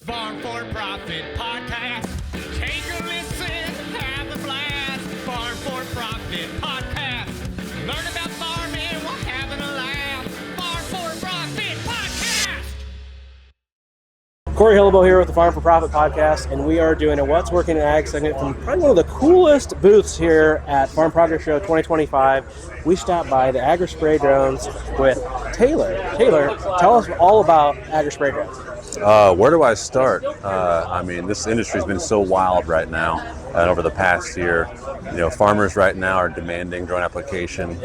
Farm4Profit podcast. Take a listen, have a blast. Farm4Profit podcast. Learn about farming while having a laugh. Farm4Profit podcast. Corey Hillebo here with the Farm4Profit podcast, and we are doing a What's Working in Ag segment from probably one of the coolest booths here at Farm Project Show 2025. We stopped by the Agrispray drones with Taylor. Taylor, tell us all about Agrispray drones. Where do I start? I mean, this industry's been so wild right now, and over the past year, farmers right now are demanding drone application.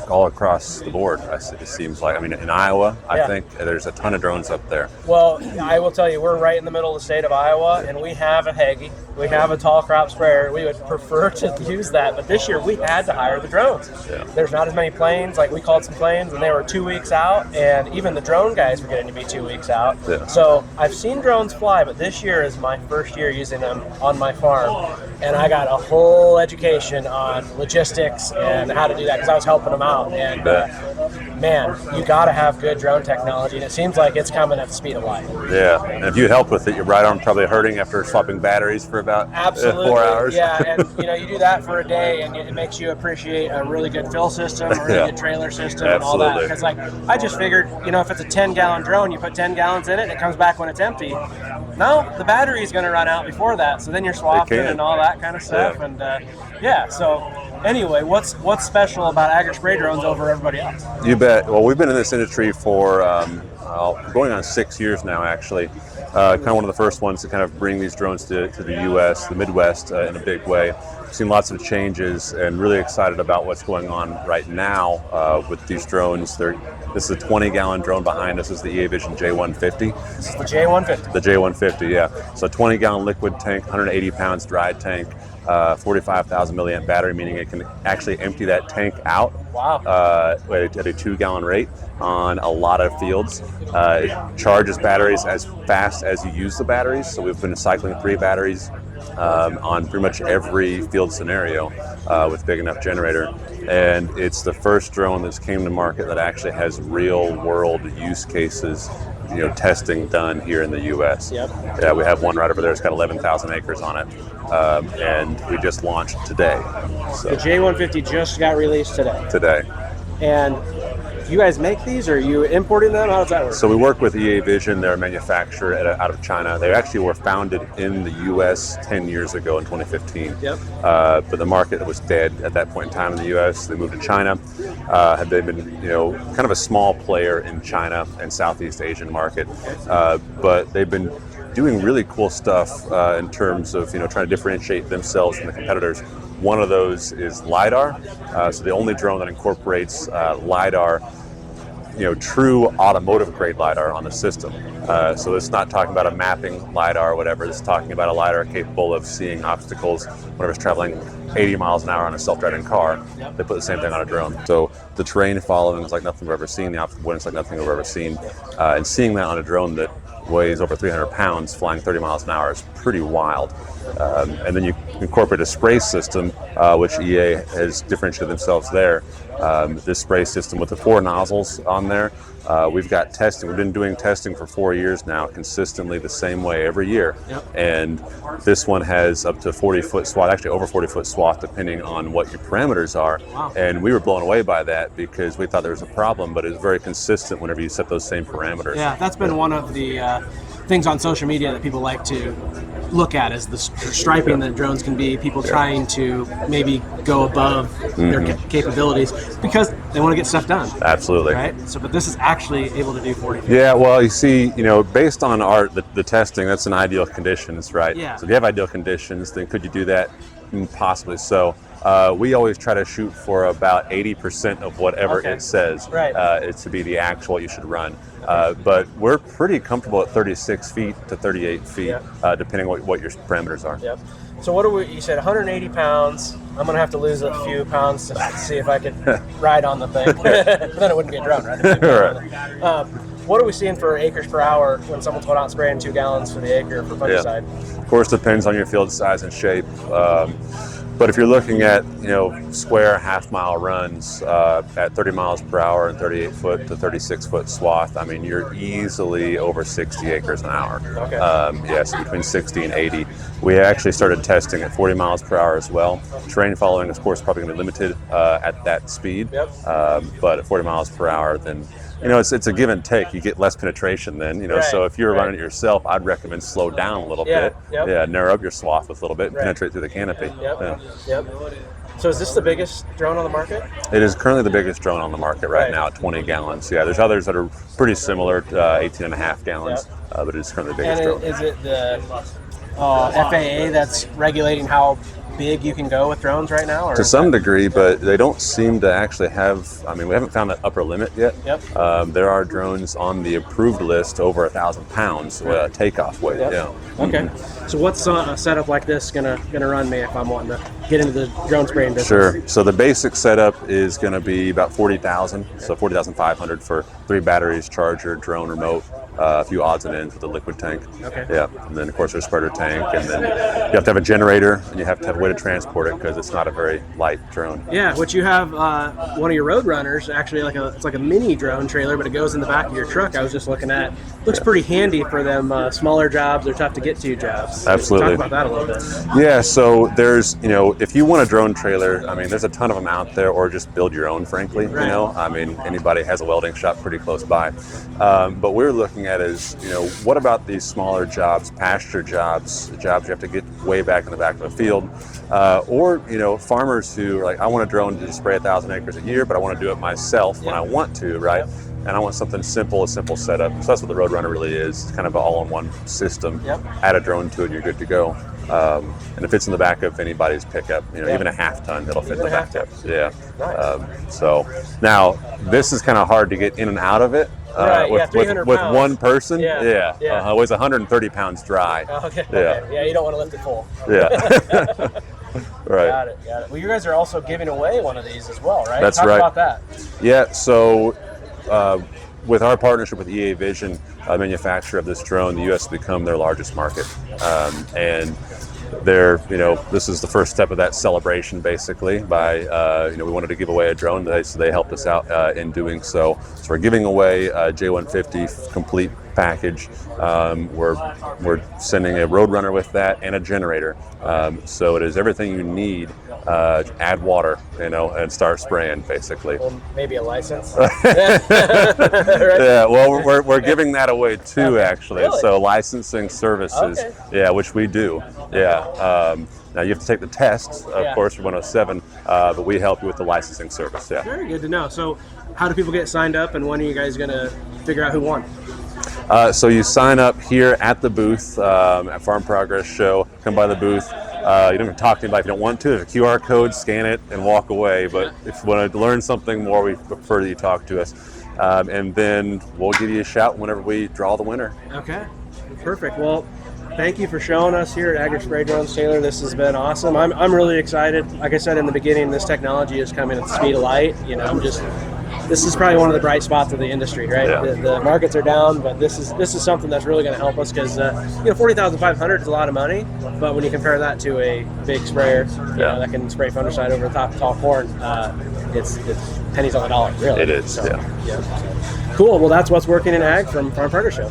All across the board. It seems like. I mean, in Iowa, I think there's a ton of drones up there. Well, I will tell you, we're right in the middle of the state of Iowa, and we have a Hagee. We have a tall crop sprayer. We would prefer to use that, but this year we had to hire the drones. Yeah. There's not as many planes. Like, we called some planes, and they were 2 weeks out, and even the drone guys were getting to be 2 weeks out. Yeah. So I've seen drones fly, but this year is my first year using them on my farm, and I got a whole education on logistics and how to do that because I was helping them out. And man, you got to have good drone technology, and it seems like it's coming at the speed of light. Yeah, and if you help with it, your right arm probably hurting after swapping batteries for about 4 hours. Yeah, and you do that for a day, and it makes you appreciate a really good fill system, a really good trailer system, and all that. Because I just figured, if it's a 10-gallon drone, you put 10 gallons in it, and it comes back when it's empty. No, the battery is going to run out before that, so then you're swapping and all that kind of stuff. Yeah. And so anyway, what's special about Agrispray drones over everybody else? You bet. Well, we've been in this industry for going on 6 years now, actually. Kind of one of the first ones to kind of bring these drones to the U.S., the Midwest, in a big way. We've seen lots of changes and really excited about what's going on right now with these drones. This is a 20-gallon drone behind us. This is the EAVision J150. This is the J150. The J150, yeah. So 20-gallon liquid tank, 180 pounds dry tank, 45,000 milliamp battery, meaning it can actually empty that tank out. Wow. At a 2-gallon rate on a lot of fields. It charges batteries as fast as you use the batteries. So we've been cycling 3 batteries on pretty much every field scenario with big enough generator. And it's the first drone that's came to market that actually has real world use cases, testing done here in the U.S. Yep. Yeah, we have one right over there. It's got 11,000 acres on it. And we just launched today. So The J150 just got released today. And you guys make these, or are you importing them? How does that work? So we work with EAVision. They're a manufacturer out of China. They actually were founded in the U.S. 10 years ago in 2015. Yep. But the market was dead at that point in time in the U.S. They moved to China. Had they been, kind of a small player in China and Southeast Asian market, but they've been doing really cool stuff in terms of trying to differentiate themselves from the competitors. One of those is LiDAR. So the only drone that incorporates LiDAR, true automotive grade LiDAR on the system. So it's not talking about a mapping LiDAR or whatever. It's talking about a LiDAR capable of seeing obstacles whenever it's traveling 80 miles an hour on a self-driving car. Yep. They put the same thing on a drone. So the terrain following is like nothing we've ever seen. The obstacle avoidance is like nothing we've ever seen. And seeing that on a drone that weighs over 300 pounds flying 30 miles an hour is pretty wild. And then you incorporate a spray system, which EA has differentiated themselves there. This spray system with the 4 nozzles on there. We've got testing. We've been doing testing for 4 years now, consistently the same way every year. Yep. And this one has up to 40-foot swath, actually over 40-foot swath, depending on what your parameters are. Wow. And we were blown away by that because we thought there was a problem, but it was very consistent whenever you set those same parameters. Yeah, that's been one of the things on social media that people like to look at is the striping that drones can be, people trying to maybe go above their capabilities because they want to get stuff done. Absolutely. Right? So, but this is actually able to do 40 feet. Yeah, well, you see, based on the testing, that's in ideal conditions, right? Yeah. So if you have ideal conditions, then could you do that? Possibly so. We always try to shoot for about 80% of whatever it says to be the actual what you should run. But we're pretty comfortable at 36 feet to 38 feet, depending on what your parameters are. Yep. So what you said 180 pounds. I'm going to have to lose a few pounds to see if I can ride on the thing. But then it wouldn't be a drone, right? Right. What are we seeing for acres per hour when someone's going out spraying 2 gallons for the acre for fungicide? Of course, depends on your field size and shape. But if you're looking at, square half-mile runs at 30 miles per hour and 38-foot to 36-foot swath, I mean, you're easily over 60 acres an hour. Okay. Yes, between 60 and 80. We actually started testing at 40 miles per hour as well. Terrain following, of course, probably going to be limited at that speed. Yep. But at 40 miles per hour, then it's a give and take. You get less penetration then, Right, so if you're right. running it yourself, I'd recommend slow down a little Yeah, bit. yep. Yeah, narrow up your swath with a little bit and Right. penetrate through the canopy. Yep. Yeah. Yep. So is this the biggest drone on the market? It is currently the biggest drone on the market right now at 20 gallons. Yeah, there's others that are pretty similar, 18 and a half gallons, but it is currently the biggest drone. Is it the FAA that's regulating how big you can go with drones right now? Or To some degree, but they don't seem to actually have, we haven't found that upper limit yet. Yep. There are drones on the approved list over 1,000 pounds takeoff weight. Yep. Yeah. Okay. So what's a setup like this gonna run me if I'm wanting to get into the drone spraying business? Sure. So the basic setup is going to be about 40,000, so 40,500 for 3 batteries, charger, drone, remote, a few odds and ends with a liquid tank. Okay. Yeah. And then of course there's a spreader tank, and then you have to have a generator, and you have to have a way to transport it because it's not a very light drone. Yeah, which you have one of your road runners actually it's like a mini drone trailer, but it goes in the back of your truck. I was just looking at. Looks pretty handy for them smaller jobs or tough to get to jobs. Absolutely. Talk about that a little bit. Yeah, so there's, if you want a drone trailer, there's a ton of them out there, or just build your own, frankly, Right. Anybody has a welding shop pretty close by. But we're looking at is, what about these smaller jobs, pasture jobs, jobs you have to get way back in the back of the field, or, farmers who are like, I want a drone to spray 1,000 acres a year, but I want to do it myself when I want to, right? Yep. And I want something simple, a simple setup. So that's what the Roadrunner really is. It's kind of an all-in-one system. Yep. Add a drone to it, you're good to go. And it fits in the back of anybody's pickup. Even a half ton, it'll fit in the Even a half back. ton. Yeah. Nice. So now this is kind of hard to get in and out of it. Right, with 300 with pounds. one person. Yeah. It weighs 130 pounds dry. Okay. Yeah. Okay. Yeah, you don't want to lift it full. Yeah. Right. Got it. Well, you guys are also giving away one of these as well, right? That's Talk right. about that. Yeah, so with our partnership with EAVision, manufacturer of this drone, the U.S. has become their largest market. And they're, this is the first step of that celebration, basically, by, we wanted to give away a drone, so they helped us out in doing so. So we're giving away a J150 complete package. We're sending a Roadrunner with that and a generator. So it is everything you need. Add water, and start spraying, basically. Well, maybe a license. Yeah, well, we're giving that away too, Okay. actually. Really? So licensing services, Okay. yeah, which we do. Yeah. Now you have to take the test, of course, for 107, but we help you with the licensing service. Yeah. Very good to know. So, how do people get signed up, and when are you guys going to figure out who won? So you sign up here at the booth at Farm Progress Show. Come by the booth. You don't even talk to anybody if you don't want to. There's a QR code, scan it, and walk away. But if you want to learn something more, we prefer that you talk to us. And then we'll give you a shout whenever we draw the winner. Okay, perfect. Well, thank you for showing us here at Agrispray Drones, Taylor. This has been awesome. I'm really excited. Like I said in the beginning, this technology is coming at the speed of light. This is probably one of the bright spots of the industry, right? Yeah. The markets are down, but this is something that's really going to help us because 40,500 is a lot of money, but when you compare that to a big sprayer, that can spray fungicide over the top of tall corn, it's pennies on the dollar, really. It is. So, yeah. Cool. Well, that's what's working in ag from Farm Progress Show.